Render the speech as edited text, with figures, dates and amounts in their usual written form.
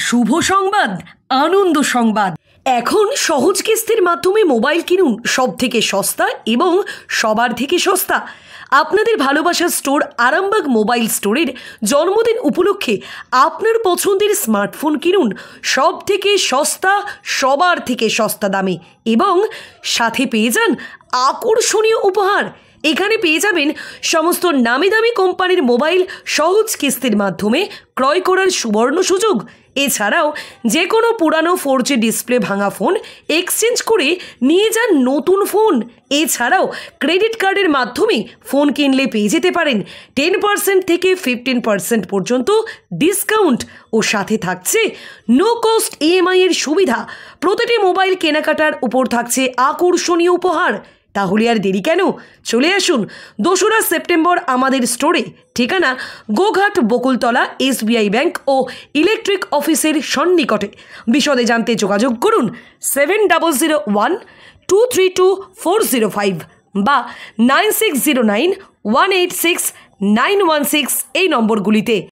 শুভ সংবাদ, আনন্দ সংবাদ। এখন সহজ কিস্তির মাধ্যমে মোবাইল কিনুন, সব থেকে সস্তা এবং সবার থেকে সস্তা। আপনাদের ভালোবাসার স্টোর আরামবাগ মোবাইল স্টোরের জন্মদিন উপলক্ষে আপনার পছন্দের স্মার্টফোন কিনুন সব থেকে সস্তা, সবার থেকে সস্তা দামে এবং সাথে পেয়ে যান আকর্ষণীয় উপহার। এখানে পেয়ে যাবেন সমস্ত নামি দামি কোম্পানির মোবাইল সহজ কিস্তির মাধ্যমে ক্রয় করার সুবর্ণ সুযোগ। এছাড়াও যে কোনো পুরানো 4G ডিসপ্লে ভাঙা ফোন এক্সচেঞ্জ করে নিয়ে যান নতুন ফোন। এছাড়াও ক্রেডিট কার্ডের মাধ্যমে ফোন কিনলে পেয়ে যেতে পারেন 10% থেকে 15% পর্যন্ত ডিসকাউন্ট ও সাথে থাকছে নো কস্ট EMI এর সুবিধা। প্রতিটি মোবাইল কেনাকাটার উপর থাকছে আকর্ষণীয় উপহার। তাহলে আর দেরি কেন, চলে আসুন 2রা সেপ্টেম্বর আমাদের স্টোরে। ঠিকানা গোঘাট বকুলতলা SBI ব্যাংক ও ইলেকট্রিক অফিসের সন্নিকটে। বিশদে জানতে যোগাযোগ করুন 7001232405 বা 9609186916 এই নম্বরগুলিতে।